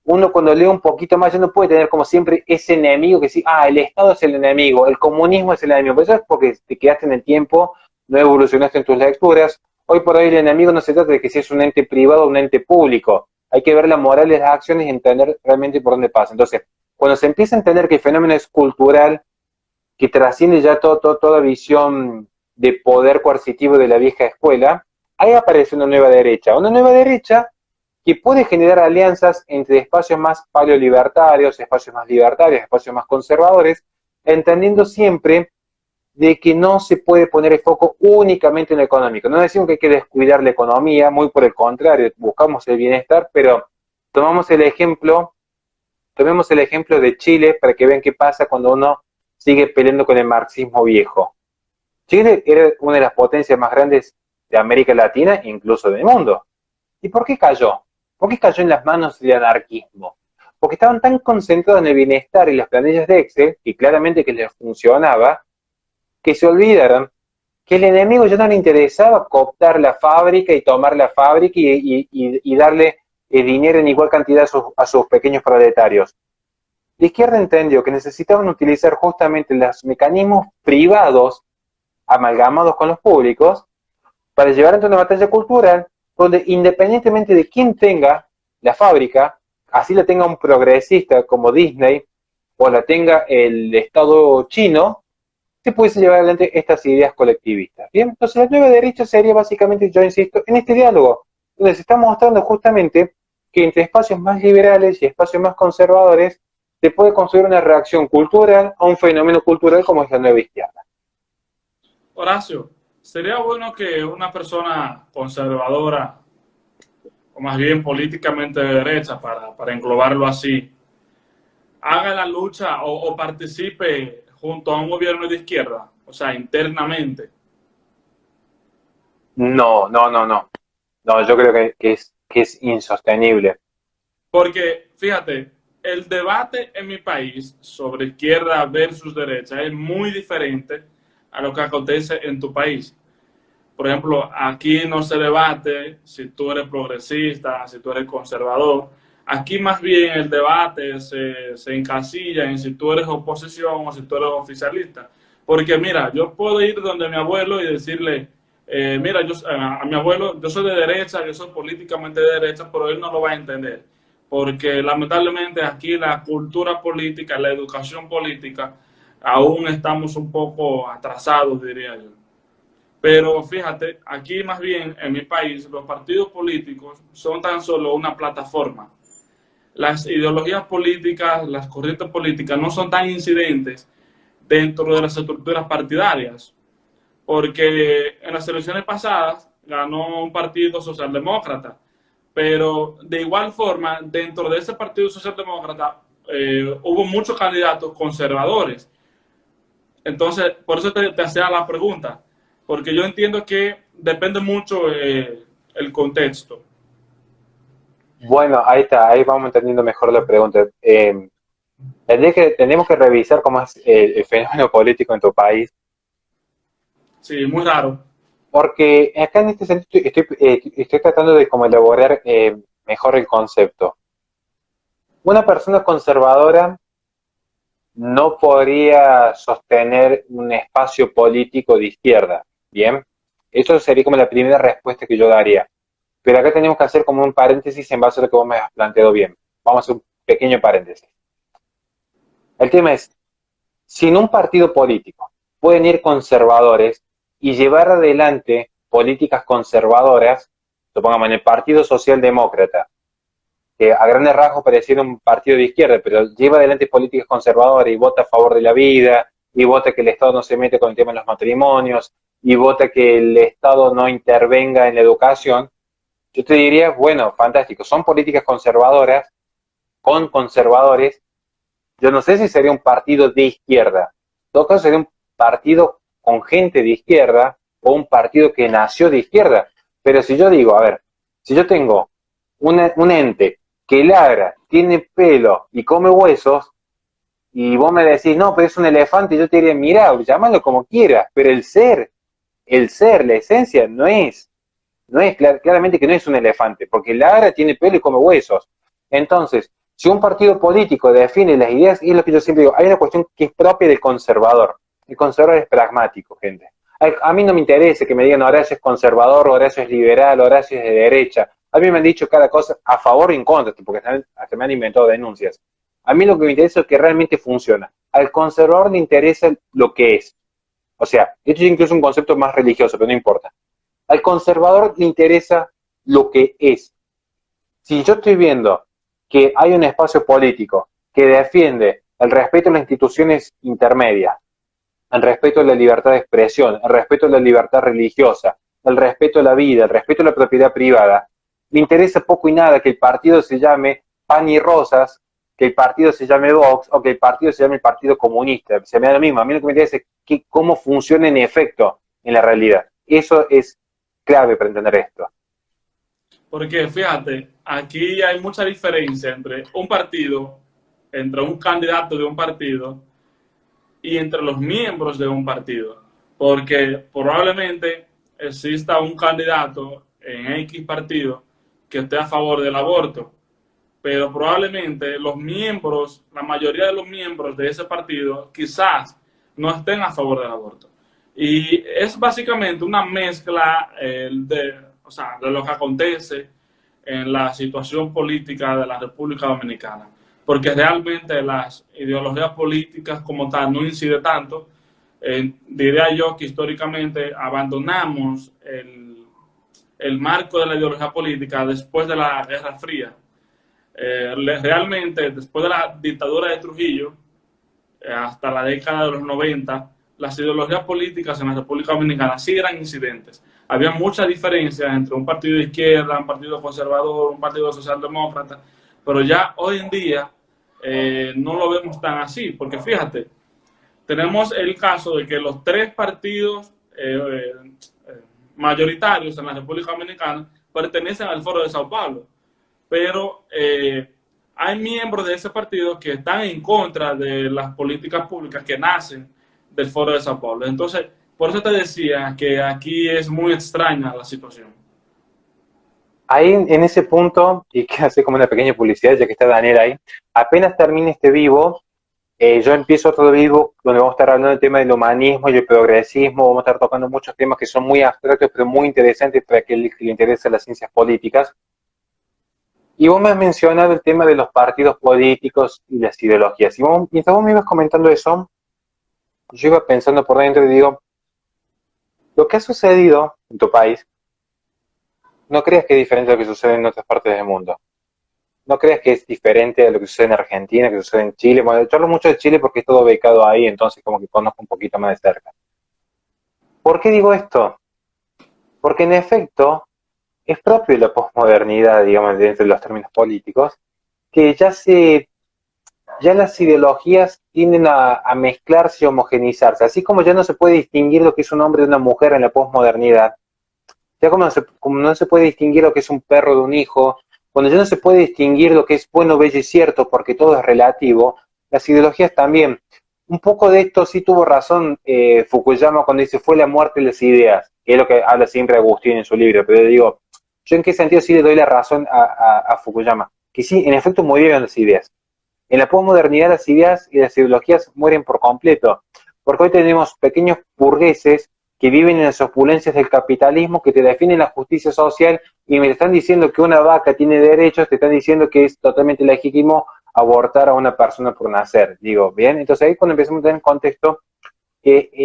uno cuando lee un poquito más ya no puede tener como siempre ese enemigo que sí, el Estado es el enemigo, el comunismo es el enemigo. Pero eso es porque te quedaste en el tiempo, no evolucionaste en tus lecturas. Hoy por hoy el enemigo no se trata de que si es un ente privado o un ente público. Hay que ver la moral de las acciones y entender realmente por dónde pasa. Entonces, cuando se empieza a entender que el fenómeno es cultural, que trasciende ya toda visión de poder coercitivo de la vieja escuela, ahí aparece una nueva derecha que puede generar alianzas entre espacios más paleolibertarios, espacios más libertarios, espacios más conservadores, entendiendo siempre de que no se puede poner el foco únicamente en lo económico. No decimos que hay que descuidar la economía, muy por el contrario, buscamos el bienestar, pero tomemos el ejemplo de Chile para que vean qué pasa cuando uno sigue peleando con el marxismo viejo. Chile era una de las potencias más grandes de América Latina, incluso del mundo. ¿Y por qué cayó? ¿Por qué cayó en las manos del anarquismo? Porque estaban tan concentrados en el bienestar y las planillas de Excel, y claramente que les funcionaba, que se olvidaron que el enemigo ya no le interesaba cooptar la fábrica y tomar la fábrica y darle dinero en igual cantidad a sus pequeños proletarios. La izquierda entendió que necesitaban utilizar justamente los mecanismos privados amalgamados con los públicos para llevar ante una batalla cultural donde independientemente de quién tenga la fábrica, así la tenga un progresista como Disney o la tenga el Estado chino, se pudiese llevar adelante estas ideas colectivistas. Bien, entonces la nueva derecha sería básicamente, yo insisto, en este diálogo, donde se está mostrando justamente que entre espacios más liberales y espacios más conservadores se puede construir una reacción cultural a un fenómeno cultural como es la nueva izquierda. Horacio, sería bueno que una persona conservadora, o más bien políticamente de derecha, para englobarlo así, haga la lucha o participe junto a un gobierno de izquierda, o sea, internamente. No, no, no, no. No, yo creo que es insostenible. Porque, fíjate, el debate en mi país sobre izquierda versus derecha es muy diferente a lo que acontece en tu país. Por ejemplo, aquí no se debate si tú eres progresista, si tú eres conservador. Aquí más bien el debate se encasilla en si tú eres oposición o si tú eres oficialista. Porque mira, yo puedo ir donde mi abuelo y decirle, mira, a mi abuelo, yo soy de derecha, yo soy políticamente de derecha, pero él no lo va a entender. Porque lamentablemente aquí la cultura política, la educación política, aún estamos un poco atrasados, diría yo. Pero fíjate, aquí más bien en mi país los partidos políticos son tan solo una plataforma. Las ideologías políticas, las corrientes políticas no son tan incidentes dentro de las estructuras partidarias, porque en las elecciones pasadas ganó un partido socialdemócrata, pero de igual forma dentro de ese partido socialdemócrata hubo muchos candidatos conservadores. Entonces, por eso te hacía la pregunta, porque yo entiendo que depende mucho el contexto. Bueno, ahí está, ahí vamos entendiendo mejor la pregunta. Tenemos que revisar cómo es el fenómeno político en tu país, Sí, muy raro. porque acá en este sentido estoy tratando de como elaborar mejor el concepto. Una persona conservadora no podría sostener un espacio político de izquierda, ¿bien? Eso sería como la primera respuesta que yo daría. Pero acá tenemos que hacer como un paréntesis en base a lo que vos me has planteado bien. Vamos a hacer un pequeño paréntesis. El tema es, si en un partido político pueden ir conservadores y llevar adelante políticas conservadoras, supongamos en el Partido Socialdemócrata, que a grandes rasgos pareciera un partido de izquierda, pero lleva adelante políticas conservadoras y vota a favor de la vida, y vota que el Estado no se mete con el tema de los matrimonios, y vota que el Estado no intervenga en la educación, yo te diría, bueno, fantástico, son políticas conservadoras, con conservadores, yo no sé si sería un partido de izquierda, en todo caso sería un partido con gente de izquierda, o un partido que nació de izquierda, pero si yo digo, a ver, si yo tengo un ente que ladra, tiene pelo y come huesos, y vos me decís, no, pero es un elefante, y yo te diría, mira, llámalo como quieras, pero el ser el ser, la esencia, claramente que no es un elefante, porque el ara tiene pelo y come huesos. Entonces, si un partido político define las ideas, y es lo que yo siempre digo, hay una cuestión que es propia del conservador. El conservador es pragmático, gente. A mí no me interesa que me digan Horacio es conservador, Horacio es liberal, Horacio es de derecha. A mí me han dicho cada cosa a favor y en contra, porque hasta me han inventado denuncias. A mí lo que me interesa es que realmente funciona. Al conservador le interesa lo que es. O sea, esto es incluso un concepto más religioso, pero no importa. Al conservador le interesa lo que es. Si yo estoy viendo que hay un espacio político que defiende el respeto a las instituciones intermedias, el respeto a la libertad de expresión, el respeto a la libertad religiosa, el respeto a la vida, el respeto a la propiedad privada, me interesa poco y nada que el partido se llame Pan y Rosas, que el partido se llame Vox o que el partido se llame el Partido Comunista. Se me da lo mismo. A mí lo que me interesa es cómo funciona en efecto en la realidad. Eso es clave para entender esto. Porque fíjate, aquí hay mucha diferencia entre un partido, entre un candidato de un partido y entre los miembros de un partido. Porque probablemente exista un candidato en X partido que esté a favor del aborto, pero probablemente los miembros, la mayoría de los miembros de ese partido quizás no estén a favor del aborto. Y es básicamente una mezcla de lo que acontece en la situación política de la República Dominicana, porque realmente las ideologías políticas como tal no inciden tanto. Diría yo que históricamente abandonamos el marco de la ideología política después de la Guerra Fría. Realmente, después de la dictadura de Trujillo, hasta la década de los 90, las ideologías políticas en la República Dominicana sí eran incidentes. Había mucha diferencia entre un partido de izquierda, un partido conservador, un partido socialdemócrata, pero ya hoy en día no lo vemos tan así, porque fíjate, tenemos el caso de que los tres partidos mayoritarios en la República Dominicana pertenecen al Foro de Sao Paulo, pero hay miembros de ese partido que están en contra de las políticas públicas que nacen del Foro de Sao Paulo. Entonces, por eso te decía que aquí es muy extraña la situación. Ahí en ese punto, y que hace como una pequeña publicidad, ya que está Daniel ahí, apenas termine este vivo, yo empiezo otro vivo donde vamos a estar hablando del tema del humanismo y el progresismo, vamos a estar tocando muchos temas que son muy abstractos, pero muy interesantes para aquel que le interesa las ciencias políticas. Y vos me has mencionado el tema de los partidos políticos y las ideologías. Y mientras vos me ibas comentando eso, yo iba pensando por dentro y digo, lo que ha sucedido en tu país, no creas que es diferente a lo que sucede en otras partes del mundo. No creas que es diferente a lo que sucede en Argentina, que sucede en Chile. Bueno, yo hablo mucho de Chile porque es todo becado ahí, entonces como que conozco un poquito más de cerca. ¿Por qué digo esto? Porque en efecto es propio de la posmodernidad, digamos, dentro de los términos políticos, que ya las ideologías tienden a mezclarse y homogenizarse. Así como ya no se puede distinguir lo que es un hombre de una mujer en la posmodernidad, ya como no se puede distinguir lo que es un perro de un hijo, cuando ya no se puede distinguir lo que es bueno, bello y cierto, porque todo es relativo, las ideologías también. Un poco de esto sí tuvo razón Fukuyama cuando dice fue la muerte de las ideas, que es lo que habla siempre Agustín en su libro, pero yo digo, yo en qué sentido sí le doy la razón a Fukuyama, que sí, en efecto murieron las ideas. En la posmodernidad las ideas y las ideologías mueren por completo, porque hoy tenemos pequeños burgueses que viven en las opulencias del capitalismo, que te definen la justicia social y me están diciendo que una vaca tiene derechos, te están diciendo que es totalmente legítimo abortar a una persona por nacer. Digo, bien, entonces ahí cuando empezamos a tener contexto,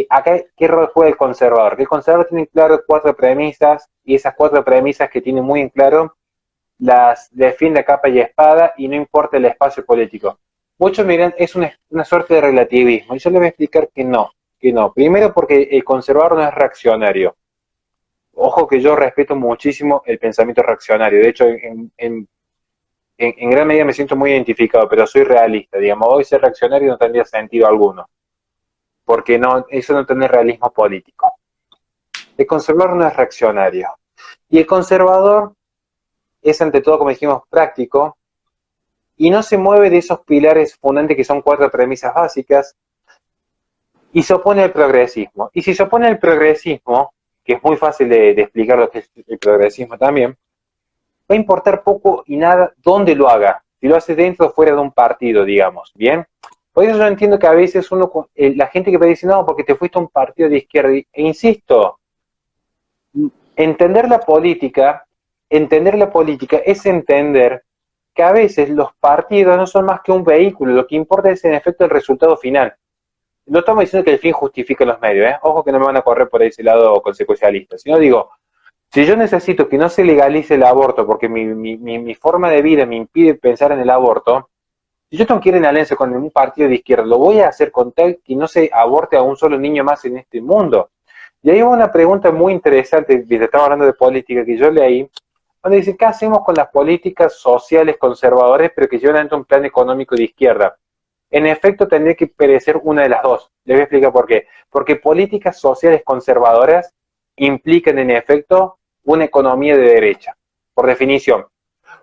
acá, ¿qué rol juega el conservador? Que el conservador tiene claro 4 premisas y esas 4 premisas que tiene muy en claro las defiende a capa y espada y no importa el espacio político. Muchos me dirán, es una suerte de relativismo y yo les voy a explicar que no. Primero porque el conservador no es reaccionario. Ojo que yo respeto muchísimo el pensamiento reaccionario. De hecho, en gran medida me siento muy identificado, pero soy realista. Digamos, hoy ser reaccionario no tendría sentido alguno, porque eso no tiene realismo político. El conservador no es reaccionario. Y el conservador es ante todo, como dijimos, práctico, y no se mueve de esos pilares fundantes que son 4 premisas básicas, y se opone al progresismo. Y si se opone al progresismo, que es muy fácil de explicar lo que es el progresismo también, va a importar poco y nada dónde lo haga, si lo hace dentro o fuera de un partido, digamos, ¿bien? Por eso yo entiendo que a veces la gente que me dice, no, porque te fuiste a un partido de izquierda, e insisto, entender la política es entender que a veces los partidos no son más que un vehículo, lo que importa es en efecto el resultado final. No estamos diciendo que el fin justifique los medios, ¿eh? Ojo que no me van a correr por ese lado consecuencialista, sino digo, si yo necesito que no se legalice el aborto porque mi forma de vida me impide pensar en el aborto, si yo tengo que ir en alianza con un partido de izquierda, lo voy a hacer con tal que no se aborte a un solo niño más en este mundo. Y ahí hubo una pregunta muy interesante, estaba hablando de política, que yo leí, donde dice, ¿qué hacemos con las políticas sociales conservadoras, pero que llevan a un plan económico de izquierda? En efecto, tendría que perecer una de las dos. Les voy a explicar por qué. Porque políticas sociales conservadoras implican, en efecto, una economía de derecha, por definición.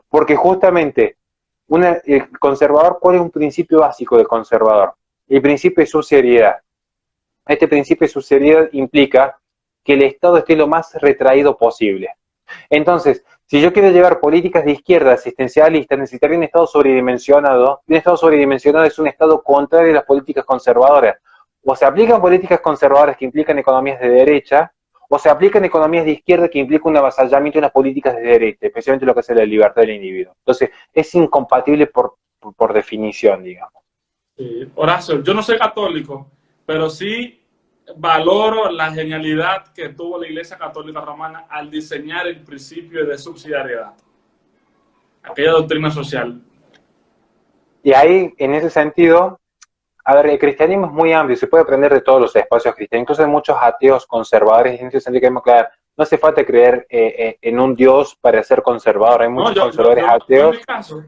Porque justamente, el conservador, ¿cuál es un principio básico del conservador? El principio de subsidiariedad. Este principio de subsidiariedad implica que el Estado esté lo más retraído posible. Entonces, si yo quiero llevar políticas de izquierda asistencialistas, necesitaría un Estado sobredimensionado. Un Estado sobredimensionado es un Estado contrario a las políticas conservadoras. O se aplican políticas conservadoras que implican economías de derecha, o se aplican economías de izquierda que implican un avasallamiento de las políticas de derecha, especialmente lo que es la libertad del individuo. Entonces, es incompatible por definición, digamos. Sí. Horacio, yo no soy católico, pero sí valoro la genialidad que tuvo la Iglesia Católica Romana al diseñar el principio de subsidiariedad, aquella doctrina social. Y ahí, en ese sentido, a ver, el cristianismo es muy amplio, se puede aprender de todos los espacios cristianos, incluso hay muchos ateos conservadores, en ese sentido que claro, no hace falta creer en un Dios para ser conservador, hay muchos conservadores ateos, en mi caso.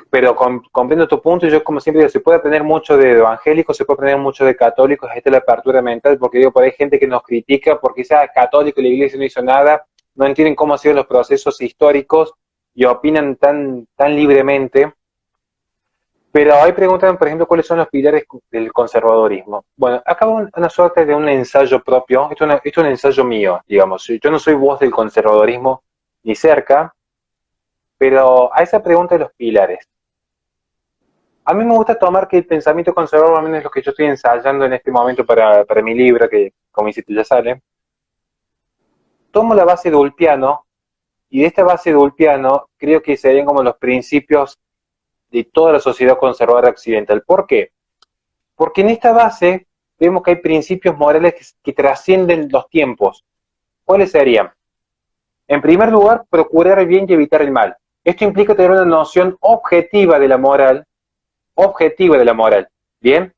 Pero comprendo tu punto y yo como siempre digo, se puede aprender mucho de evangélicos, se puede aprender mucho de católicos, esta es la apertura mental, porque digo, por ahí hay gente que nos critica porque sea católico y la iglesia no hizo nada, no entienden cómo han sido los procesos históricos y opinan tan libremente. Pero ahí preguntan, por ejemplo, cuáles son los pilares del conservadorismo. Bueno, acá una suerte de un ensayo propio, esto es un ensayo mío, digamos, yo no soy voz del conservadorismo ni cerca, pero a esa pregunta de los pilares, a mí me gusta tomar que el pensamiento conservador, al menos es lo que yo estoy ensayando en este momento para mi libro, que como hiciste ya sale, tomo la base de Ulpiano, y de esta base de Ulpiano creo que serían como los principios de toda la sociedad conservadora occidental. ¿Por qué? Porque en esta base vemos que hay principios morales que trascienden los tiempos. ¿Cuáles serían? En primer lugar, procurar el bien y evitar el mal. Esto implica tener una noción objetiva de la moral, ¿bien?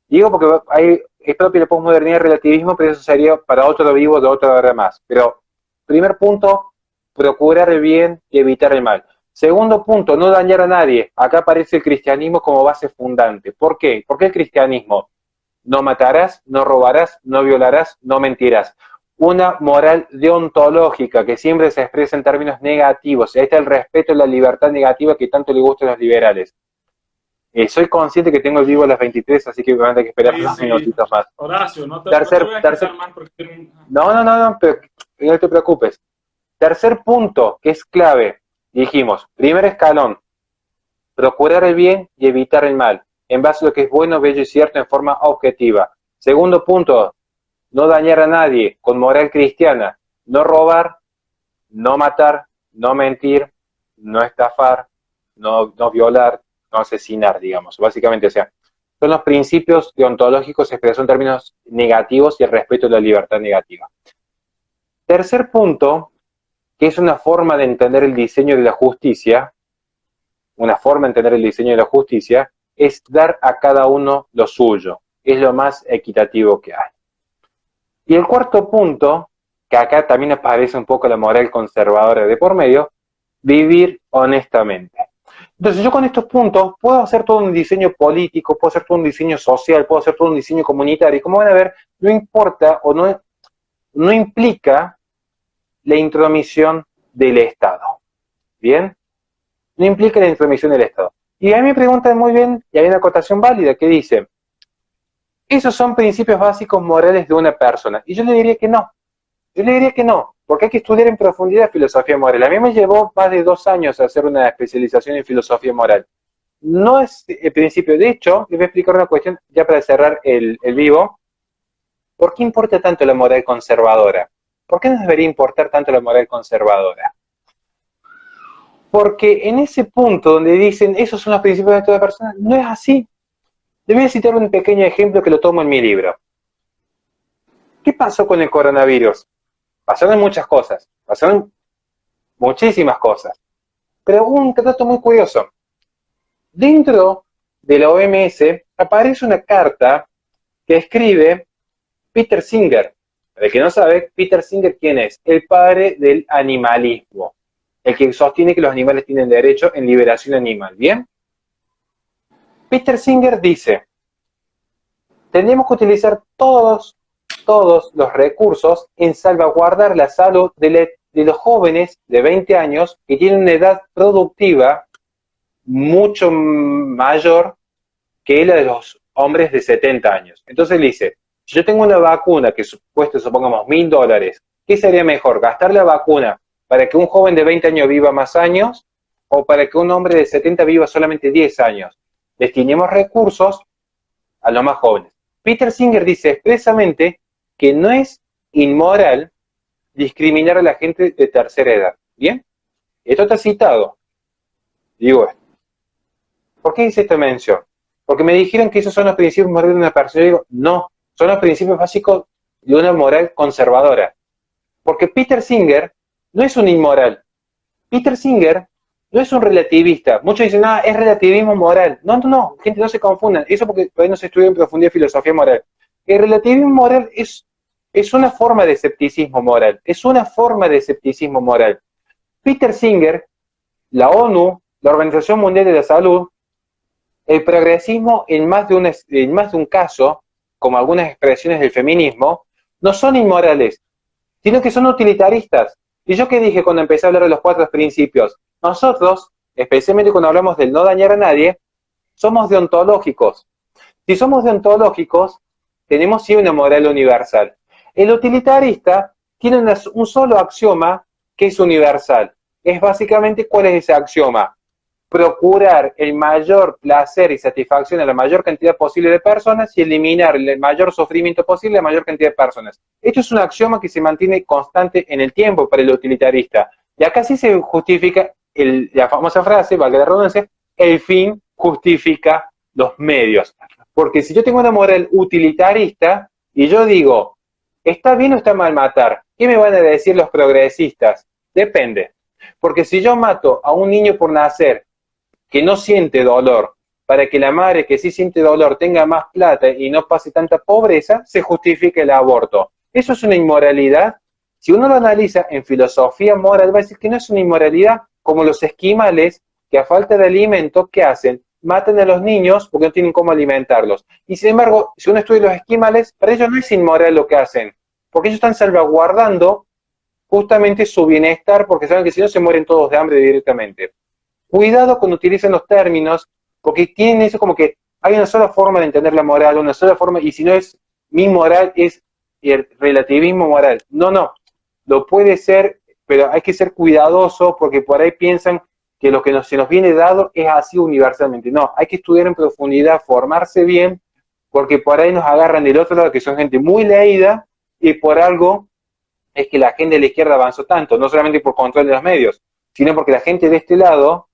Digo porque es propio de la posmodernidad y relativismo, pero eso sería para otro vivo de otra hora más. Pero, primer punto, procurar el bien y evitar el mal. Segundo punto, no dañar a nadie. Acá aparece el cristianismo como base fundante. ¿Por qué? ¿Por qué el cristianismo? No matarás, no robarás, no violarás, no mentirás. Una moral deontológica que siempre se expresa en términos negativos. Ahí está el respeto a la libertad negativa que tanto le gusta a los liberales. Soy consciente que tengo el vivo a las 23, así que van a tener que esperar unos minutitos más. Horacio, no te voy a quitar más porque... No, pero no te preocupes. Tercer punto, que es clave, dijimos, primer escalón, procurar el bien y evitar el mal, en base a lo que es bueno, bello y cierto en forma objetiva. Segundo punto, no dañar a nadie, con moral cristiana, no robar, no matar, no mentir, no estafar, no violar, no asesinar, digamos, básicamente, o sea, son los principios deontológicos expresados en términos negativos y el respeto a la libertad negativa. Tercer punto, que es una forma de entender el diseño de la justicia, es dar a cada uno lo suyo, es lo más equitativo que hay. Y el cuarto punto, que acá también aparece un poco la moral conservadora de por medio, vivir honestamente. Entonces yo con estos puntos puedo hacer todo un diseño político, puedo hacer todo un diseño social, puedo hacer todo un diseño comunitario, y como van a ver, no importa o no implica la intromisión del Estado. ¿Bien? No implica la intromisión del Estado. Y a mí me preguntan muy bien, y hay una acotación válida que dice, esos son principios básicos morales de una persona. Y yo le diría que no. Yo le diría que no, porque hay que estudiar en profundidad filosofía moral. A mí me llevó más de 2 años hacer una especialización en filosofía moral. No es el principio. De hecho, les voy a explicar una cuestión ya para cerrar el vivo. ¿Por qué importa tanto la moral conservadora? ¿Por qué nos debería importar tanto la moral conservadora? Porque en ese punto donde dicen esos son los principios de toda persona, no es así. Les voy a citar un pequeño ejemplo que lo tomo en mi libro. ¿Qué pasó con el coronavirus? Pasaron muchas cosas, pasaron muchísimas cosas, pero hubo un dato muy curioso. Dentro de la OMS aparece una carta que escribe Peter Singer. Para el que no sabe, Peter Singer, ¿quién es? El padre del animalismo, el que sostiene que los animales tienen derecho en liberación animal, ¿bien? Peter Singer dice, tenemos que utilizar todos los recursos en salvaguardar la salud de los jóvenes de 20 años que tienen una edad productiva mucho mayor que la de los hombres de 70 años. Entonces le dice, si yo tengo una vacuna que cuesta, supongamos, $1.000, ¿qué sería mejor? ¿Gastar la vacuna para que un joven de 20 años viva más años o para que un hombre de 70 viva solamente 10 años? Destinemos recursos a los más jóvenes. Peter Singer dice expresamente que no es inmoral discriminar a la gente de tercera edad. ¿Bien? Esto está citado. Digo esto. ¿Por qué hice esta mención? Porque me dijeron que esos son los principios morales de una persona. Yo digo, no, son los principios básicos de una moral conservadora. Porque Peter Singer no es un inmoral. Peter Singer no es un relativista. Muchos dicen, ah, es relativismo moral. No, no, no, gente, no se confundan. Eso porque todavía no se estudia en profundidad filosofía moral. El relativismo moral es una forma de escepticismo moral. Es una forma de escepticismo moral. Peter Singer, la ONU, la Organización Mundial de la Salud, el progresismo en más de un caso, como algunas expresiones del feminismo, no son inmorales, sino que son utilitaristas. ¿Y yo qué dije cuando empecé a hablar de los 4 principios? Nosotros, especialmente cuando hablamos del no dañar a nadie, somos deontológicos. Si somos deontológicos, tenemos sí una moral universal. El utilitarista tiene un solo axioma que es universal. Es básicamente, ¿cuál es ese axioma? Procurar el mayor placer y satisfacción a la mayor cantidad posible de personas y eliminar el mayor sufrimiento posible a la mayor cantidad de personas. Esto es un axioma que se mantiene constante en el tiempo para el utilitarista. Y acá sí se justifica la famosa frase, valga la redundancia, el fin justifica los medios. Porque si yo tengo una moral utilitarista y yo digo, ¿está bien o está mal matar? ¿Qué me van a decir los progresistas? Depende. Porque si yo mato a un niño por nacer que no siente dolor, para que la madre que sí siente dolor tenga más plata y no pase tanta pobreza, se justifica el aborto. ¿Eso es una inmoralidad? Si uno lo analiza en filosofía moral, va a decir que no es una inmoralidad, como los esquimales que a falta de alimento, ¿qué hacen? Matan a los niños porque no tienen cómo alimentarlos. Y sin embargo, si uno estudia los esquimales, para ellos no es inmoral lo que hacen, porque ellos están salvaguardando justamente su bienestar, porque saben que si no se mueren todos de hambre directamente. Cuidado cuando utilicen los términos, porque tienen eso como que hay una sola forma de entender la moral, una sola forma, y si no es mi moral, es el relativismo moral. No, no, lo puede ser, pero hay que ser cuidadoso, porque por ahí piensan que lo que se nos viene dado es así universalmente. No, hay que estudiar en profundidad, formarse bien, porque por ahí nos agarran del otro lado, que son gente muy leída, y por algo es que la gente de la izquierda avanzó tanto, no solamente por control de los medios, sino porque la gente de este lado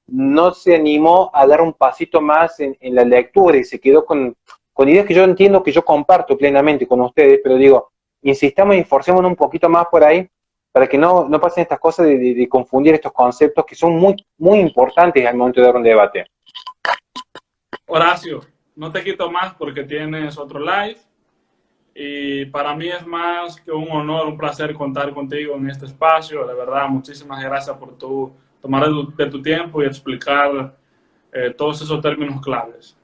no se animó a dar un pasito más en la lectura y se quedó con ideas que yo entiendo, que yo comparto plenamente con ustedes, pero digo, insistamos y esforcémonos un poquito más por ahí para que no pasen estas cosas de confundir estos conceptos que son muy, muy importantes al momento de dar un debate. Horacio, no te quito más porque tienes otro live y para mí es más que un honor, un placer contar contigo en este espacio. De verdad, muchísimas gracias por tomar de tu tiempo y explicar todos esos términos claves.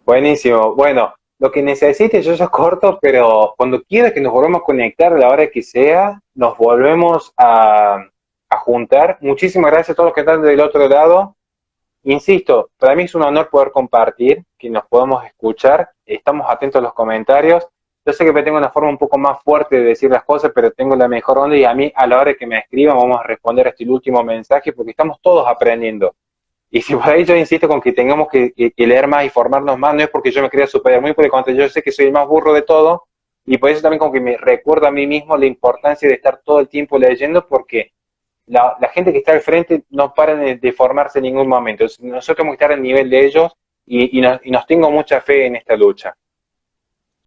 Buenísimo. Bueno, lo que necesites yo corto, pero cuando quieras que nos volvamos a conectar a la hora que sea, nos volvemos a juntar. Muchísimas gracias a todos los que están del otro lado. Insisto, para mí es un honor poder compartir, que nos podamos escuchar. Estamos atentos a los comentarios. Yo sé que tengo una forma un poco más fuerte de decir las cosas, pero tengo la mejor onda y a mí, a la hora que me escriban, vamos a responder a este último mensaje porque estamos todos aprendiendo. Y si por ahí yo insisto con que tengamos que leer más y formarnos más, no es porque yo me crea superior, muy por el contrario, yo sé que soy el más burro de todo y por eso también como que me recuerdo a mí mismo la importancia de estar todo el tiempo leyendo porque la gente que está al frente no para de formarse en ningún momento. Nosotros tenemos que estar al nivel de ellos y nos tengo mucha fe en esta lucha.